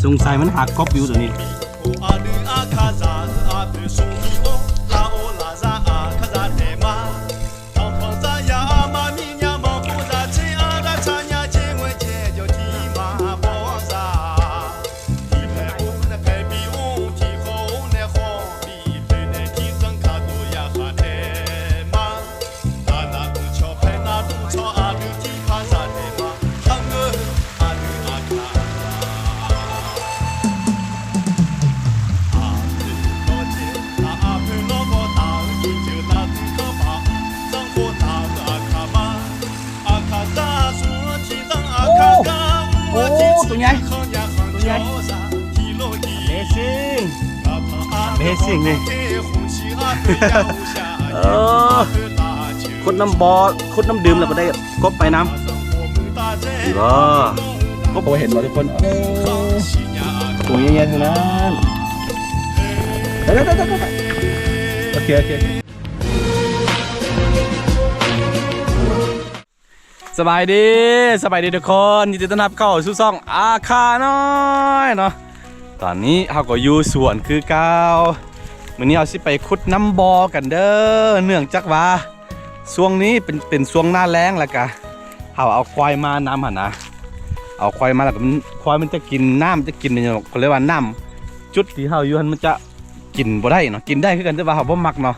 สงสัยมันหากบอยู่ตัวนี้ตัวใหญ่ตัวใหญ่Amazingนี่ขุดน้ำบ่อขุดน้ำดื่มแล้วก็ได้กบไปน้ำดีบ่กบเห็นบ่ทุกคนตัวใหญ่ๆทั้งนั้นโอเคสบายดีทุกคนยินดีต้อนรับเข้าสู่ช่องอาคาน้อยเนาะตอนนี้เราก็อยู่สวนคือเก่าวันนี้เราสิไปขุดน้ำบ่อกันเด้อเนื่องจากว่าช่วงนี้เป็นช่วงหน้าแล้งแล้วกะเราเอาควายมาน้ำหั่นนะเอาควายมาแล้วก็ควายมันจะกินน้ำจะกินอย่างเขาเรียกว่าน้ำจุดที่เราอยู่มันจะกินบ่ได้เนาะกินได้คือกันแต่ว่าเราบ่มักเนาะ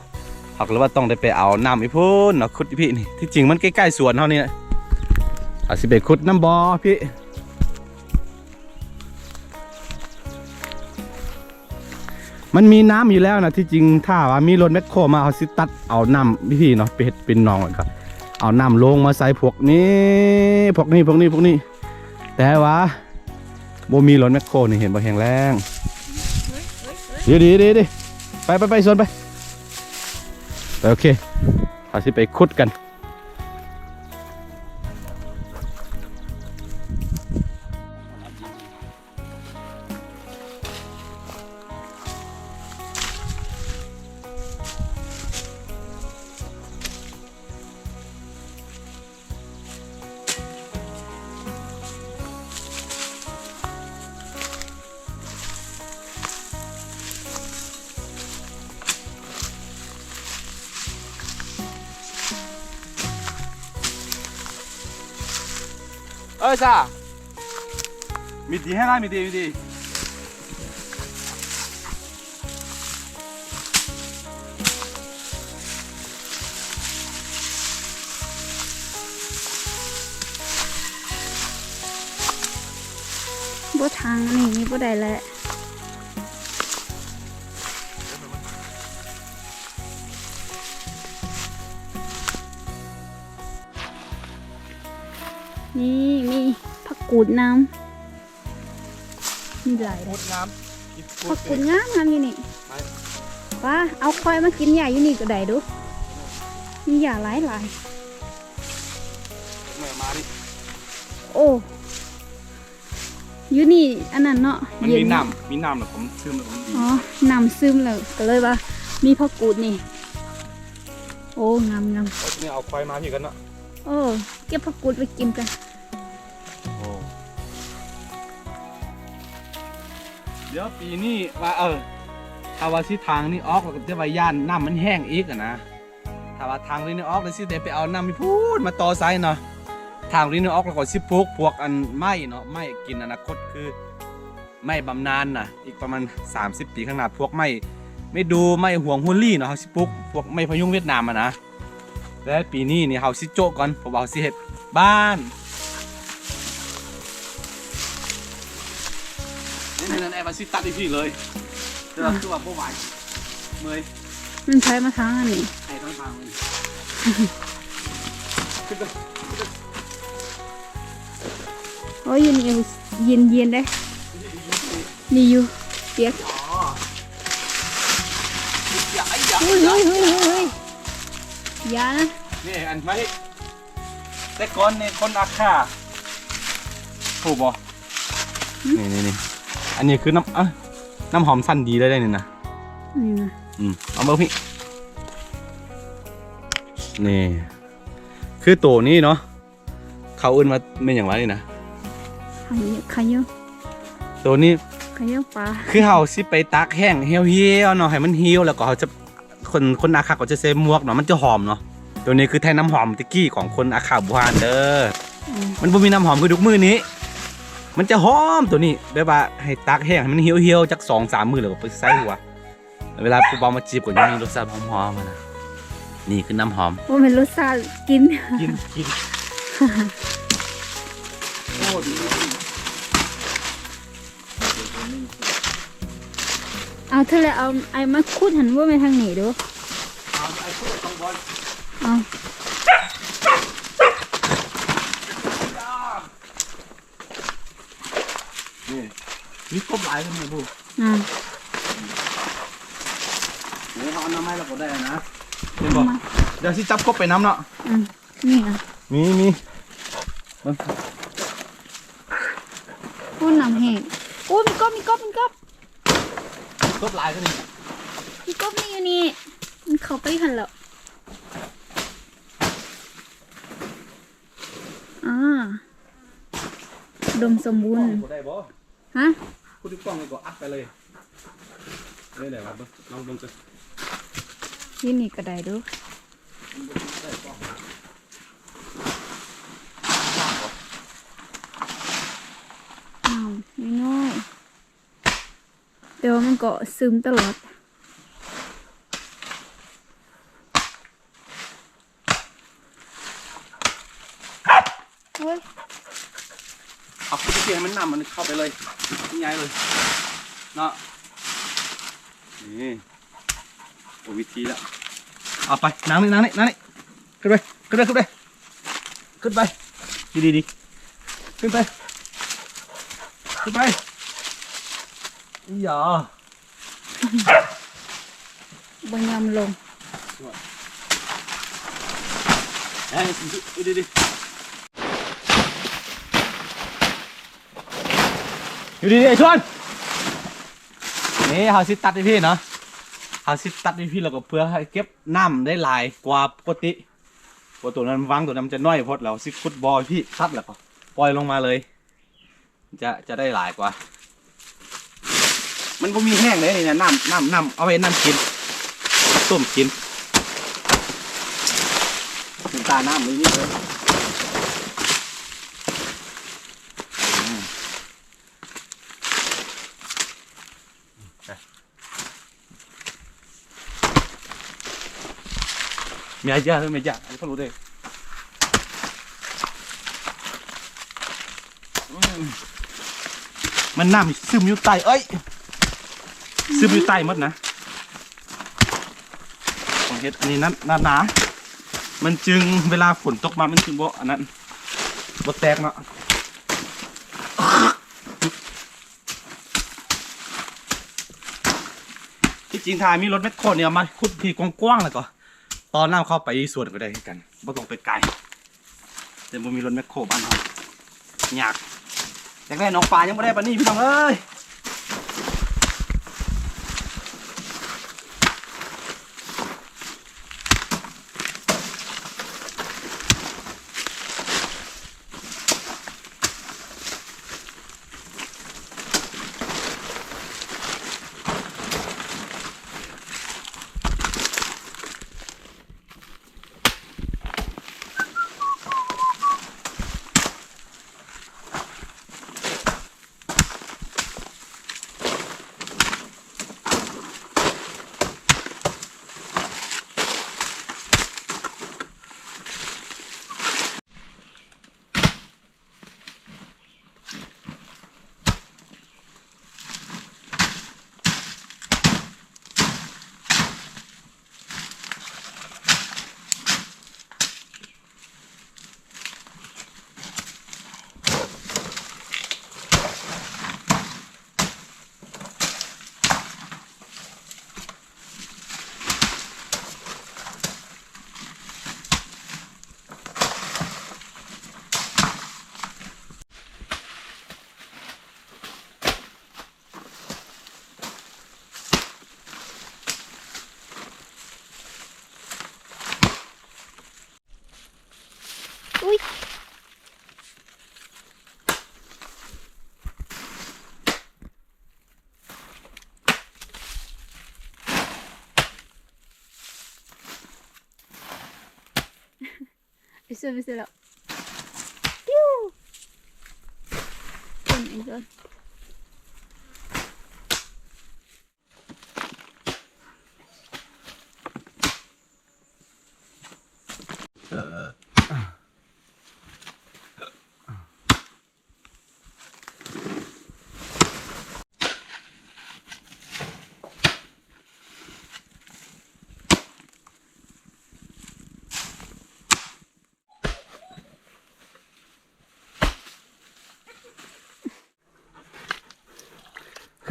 เราก็เลยว่าต้องได้ไปเอาน้ำอีพุ่นเนาะขุดพี่นี่ที่จริงมันใกล้ๆสวนเรานี่เอาสิไปขุดน้ำบ่อพี่มันมีน้ำอยู่แล้วนะที่จริงถ้าว่ามีรถแมคโครมาเอาสิตัดเอาน้ำพี่เนาะไปเห็ดเป็นหนองเลยครับเอาน้ำลงมาใส่พวกนี้แต่ว่าโบมีรถแมคโครนี่เห็นบ่แข็งแรงดีไปส่วนไปโอเคเอาสิไปขุดกันจ้ามีดีให้ได้มีดีบ่ทางนี่มีบ่ได้แล้วนี่มีผักกูดน้ำมีหลายผักกูดงามอยู่นี่ว่าเอาคอยมากินใหญ่อยู่นี่ก็ได้ดูมีหญ้าหลายโอ้อยู่นี่อันนั้นเนาะมันมีน้ำนะผมซึมแล้วผมดีอ๋อน้ำซึมเลยก็เลยว่ามีผักกูดนี่โอ้งามนี่เอาควายมาพี่กันเนาะเก็บผักกูดไปกินกันเดี๋ยวปีนี้ว่าถ้าว่าสิทางนี่ออกแล้วก็จะว่าย่านน้ำมันแห้งอีกอะนะถ้าว่าทางนี้ออกแล้วสิได้ไปเอาน้ำมีพูดมาต่อไซเนาะทางนี้ออกแล้วก็สิปลูกพวกอันไม้เนาะไม้กินอนาคตคือไม้บำนาญน่ะอีกประมาณ30 ปีข้างหน้าพวกไม้ดูไม้ห่วงฮุนลี่เนาะเฮาสิปลูกพวกไม้พยุงเวียดนามอะนะและปีนี้นี่เฮาสิโจ๊กก่อนผมเอาสิเฮ็ดบ้านนั่นไอ้มาสิตัดอีกทีเลยแต่ว่าคือว่าบ่ไหวเมื่อยมันใช้มาทางอันนี้ไอ้ต้องทางมันโอ้ยอยู่นี่เย็นได้นี่อยู่เปียกเฮ้ยอย่านะนี่อันไม่แต่ก่อนเนี่ยคนอาคาถูกบ่นี่อันนี้คือน้ำหอมสั้นดีได้นี่นะเอามาพี่นี่คือตัวนี้เนาะเขาอื่นมาเป็นอย่างไรนี่นะ ขยะ ตัวนี้ ขยะปลา คือเขาสิไปตักแห้งเหี่ยวๆเนาะให้มันเหี่ยวแล้วก็เขาจะคนอาคาก็จะใส่หมวกเนาะมันจะหอมเนาะตัวนี้คือแทนน้ำหอมตะกี้ของคนอาคาบุฮานเด้อมันบ่มีน้ำหอมคือทุกมื้อนี้ มันจะหอมตัวนี้แบบว่าให้ตักแห้งให้มันเหี่ยวๆจัก 2-3 มื้อแล้วก็ไปใส่หัวเวลาผู้บ่าวมาจีบก็จะมีรสชาติหอมๆนะนี่คือน้ำหอม ว่าเป็นรสชาติกิน กินโอ้ดี เอาเธอเลยเอาไอ้มาคูดหันว่าไปทางไหนดู เอาไอ้พวกต้องบอล เอา นี่มีกบหลายกันไหมบู อ่า เดี๋ยวเขาเอาน้ำให้เราก็ได้นะเห็นบอกเดี๋ยวสิจับกบไปน้ำเนาะ นี่อ่ะ มีมัน พูดน้ำแห้งโอ้มีกบ กบหลายกันนี่ มีกบนี่อยู่นี่มันเข้าไปหันแล้วอุดมสมบูรณ์ กได้บ่ ฮะ พูดถึงกล้องเลยก็อัดไปเลยนี่แหละครับลองดูกัน ยี่นี่ก็ได้ดูอ้าวน้อยๆเดี๋ยวมันก็ซึมตลอดเฮ้ย เอาพูดถึงให้มันนำมันเข้าไปเลยง่ายเลยเนาะนี่โอ้วิธีละเอาไปนั่งนี่ขึ้นไปดีขึ้นไปอีหยา บนยำลง เฮ้ยดีอยู่ดีไอ้ชวนนี่เขาสิตัดให้พี่เนาะเขาสิตัดให้พี่แล้วก็เพื่อให้เก็บน้ำได้หลายกว่าปกติตัวนั้นวางตัวนั้นมันจะน้อยพอเราสิฟุตบอลพี่ตัดแล้วก็ปล่อยลงมาเลยจะได้หลายกว่ามันก็มีแห้งเลยนี่นะน้ำเอาไว้น้ำกินต้มกินน้ำตาน้ำเลยนี่เลยมีอะไรเยอะหรือไม่เยอะอันนี้เขารู้เลยมันน้ำซึมอยู่ใต้ซึมอยู่ใต้หมดนะของเฮ็ดอันนี้หนามันจึงเวลาฝนตกมามันจึงบ่อันนั้นบ่แตกเนาะที่จริงทายมีรถแมคโครเนี่ยมาขุดที่กว้างๆแล้วก็ตอนน้ำเข้าไปสวนก็ได้กันบ่ต้องไปไกลแต่บ่มีรถแมคโครบ้านเรายากอยากได้น้องปลายังไม่ได้ปะนี่พี่น้องเอ้ย เสร็จแล้วปิ้วเป็นอีกแล้ว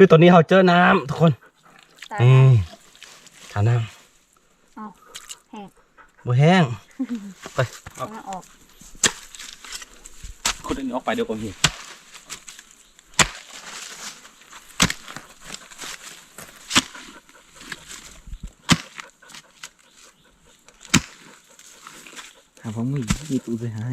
คือตอนนี้เราเจอน้ำทุกคนนี่ทาน้ำ เอาแห้ง บัวแห้งไป เอามาออก ขุดอันนี้ออกไปเดี๋ยวก่อนพี่ถามผมมีตู้ไปให้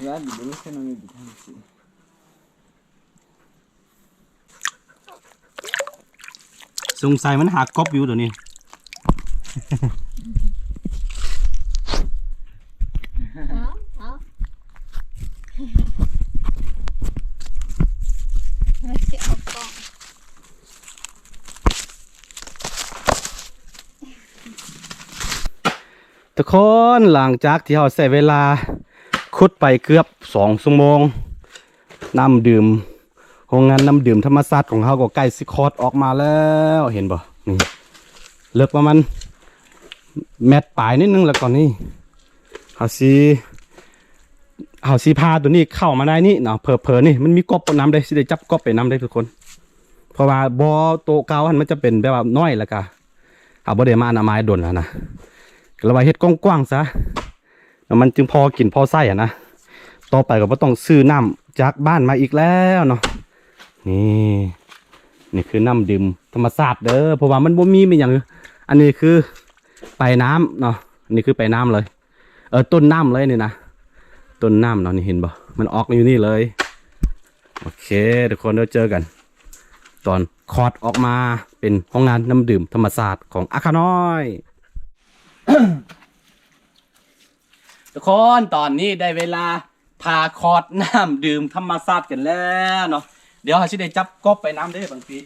Ya, dulu kan kami bilang sih. สงสัยมันหากบอยู่เดี๋ยวนี้ เอาไม่ใช่เอากล้อง ทุกคนหลังจากที่เราใช้เวลาขุดไปเกือบ2 ชั่วโมงน้ำดื่มโรงงานน้ำดื่มธรรมชาติของเราก็ใกล้สิคลอดออกมาแล้วเห็นบ่นี่เลิกประมาณเม็ดปลายนิดนึงแล้วก่อนนี่เอาสีพาตัวนี้เข้ามาได้นี่เนาะเผลอๆนี่มันมีกบน้ำได้สิได้จับกบไปน้ำได้ทุกคนเพราะว่าบ่อโตเก่ามันจะเป็นแบบว่าน้อยแล้วก็เอาบ่ได้มาอนามัยดนแล้วนะก็เลยว่าเฮ็ดกว้างๆซะแล้วมันจึงพอกินพอใส่อ่ะนะต่อไปก็บ่ต้องซื้อน้ำจากบ้านมาอีกแล้วเนาะนี่คือน้ำดื่มธรรมชาติเด้อเพราะว่ามันบ่มีเป็นอย่างอันนี้คือไปน้ำเนาะอันนี้คือไปน้ำเลยต้นน้ำเลยนี่นะต้นน้ำเนาะนี่เห็นบ่มันออกอยู่นี่เลยโอเคทุกคนเดี๋ยวเจอกันตอนคอร์ดออกมาเป็นห้องงานน้ำดื่มธรรมชาติของอาคาน้อย ทุกคนตอนนี้ได้เวลาพาคอร์ดน้ำดื่มธรรมชาติกันแล้วเนาะเดี๋ยวเราจะได้จับกบไปน้ำได้บางที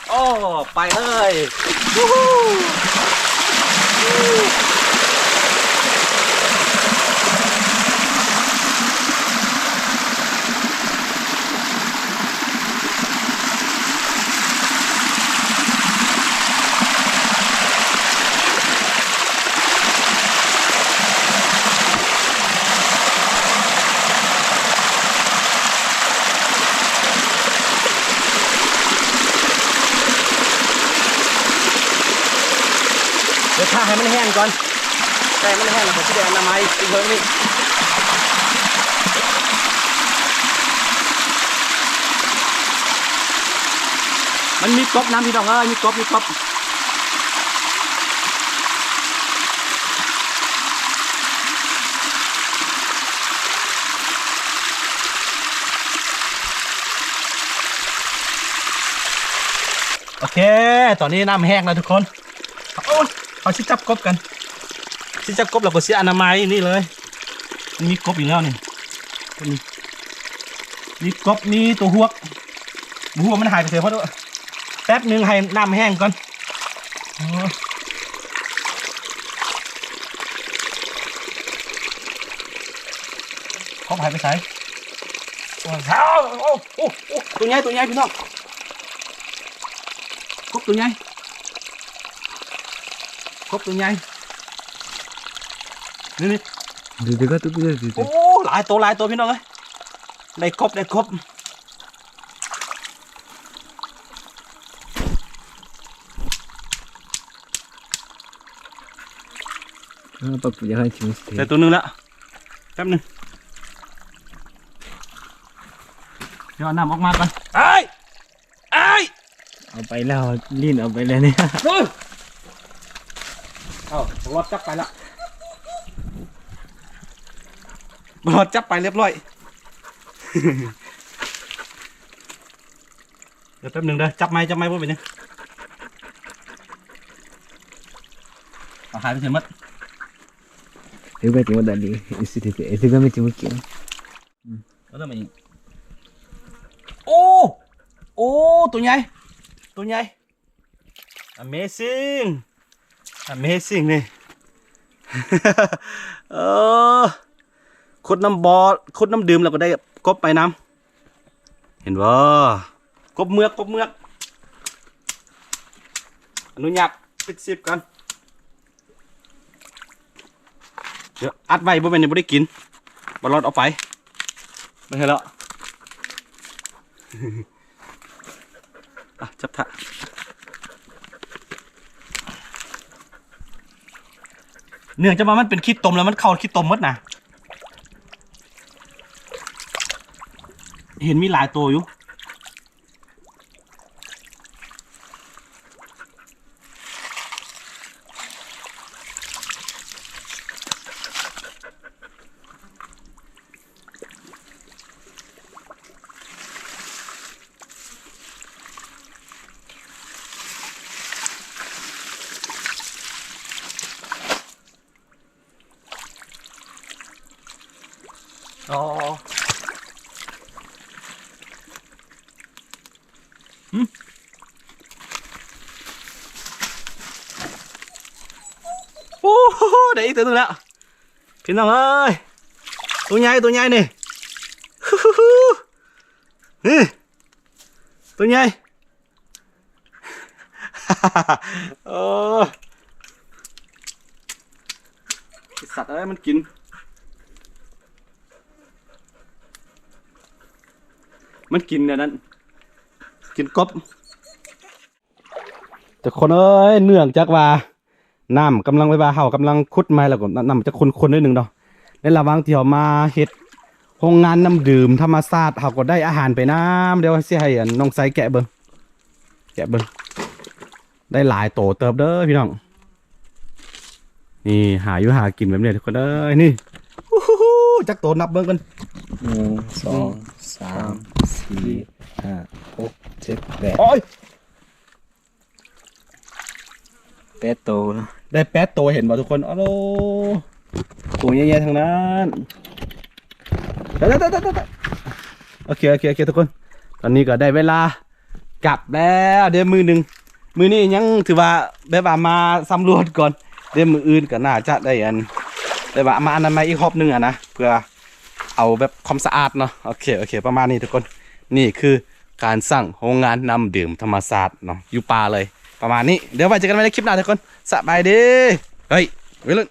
โอ้ไปเลยวู้ฮู้เดี๋ยวถ้าให้มันแห้งก่อนแต่มันแห้งแล้วผมจะได้อนามัยอีกเพิ่มนี่มันมีกบน้ำพี่น้องมีกบโอเคตอนนี้น้ำแห้งแล้วทุกคนโอ้ยเขาชิจับกบกันชิจับกบเราก็เสียอนามัยนี่เลยมันมีกบอยู่แล้วนี่มีกบมีตัวหวกหัวมันหายไปเสียเพราะด้วยแป๊บหนึ่งให้น้ำแห้งก่อน เขาหายไปใส่โอ้ตัวใหญ่พี่น้องครบตัวใหญ่นี่ ดูก็ตุ๊ด โอ้หลายตัวพี่น้องเลยได้ครบปับปุยให้ชิมสิ ได้ตัวนึงแล้วแป๊บนึงเดี๋ยวน้ำออกมาก่อนไอ้เอาไปแล้วลิ้นเอาไปแล้วเนี่ย รถจับไปแล้วรถจับไปเรียบร้อย เดี๋ยวแป๊บนึงเด้อจับไม้พูดไปเนี่ยเอาหายไปเสียมัด Itu kan cuma tadi itu kan cuma mungkin แล้วเริ่มมาอีกโอ้ตัวใหญ่ Amazing นี่ ขุดน้ำบ่อขุดน้ำดื่มแล้วก็ได้กบไปน้ำเห็นว่ากบเมือกอนุญาตปิดซิปกันเดี๋ยวอัดไว้บ่เป็นนี่บ่ได้กินบ่รอดเอาไปไม่ใช่แล้ว จับถะเนื่องจากว่ามันเป็นขี้ตมแล้วมันเข้าขี้ตมหมดนะเห็นมีหลายตัวอยู่อ๋อโอ้โหได้อีกตัวนึงแล้วพี่น้องเอ้ยตัวใหญ่นี่นี่ตัวใหญ่ โอ้สัตว์อะไรมันกินเนี่ยนั้นกินกบแต่คนเอ้ยเนื่องจากว่าน้ำกำลังไปว่าเฮากำลังขุดไม้แล้วก็น้ำจะคนนิดนึงเนาะในระหว่างที่เฮามาเฮ็ดโรงงานน้ำดื่มธรรมชาติเฮาก็ได้อาหารไปน้ำเดี๋ยวสิให้น้องไซแกะเบิ่งได้หลายโตเติบเด้อพี่น้องนี่หากินแบบนี้ทุกคนเอ้ยนี่จักโตนับเบิ่งกัน 1 2 3 4 5 6 7 8 โอ้ย 8โตเนาะ ได้8โตเห็นบ่ทุกคนโอ้โหตัวใหญ่ๆทั้งนั้นโอเคทุกคนตอนนี้ก็ได้เวลากลับแล้วเดี๋ยวมือนี้ยังถือว่าแบบว่ามาสำรวจก่อนเดี๋ยวมืออื่นก็น่าจะได้ได้ว่ามาอนามัยอีกรอบนึงนะเพื่อเอาแบบความสะอาดเนาะโอเคประมาณนี้ทุกคนนี่คือการสร้างโรงงานน้ำดื่มธรรมชาติเนาะอยู่ป่าเลยประมาณนี้เดี๋ยวไว้เจอกันใหม่ในคลิปหน้าทุกคนสบายดีเฮ้ยไปเลย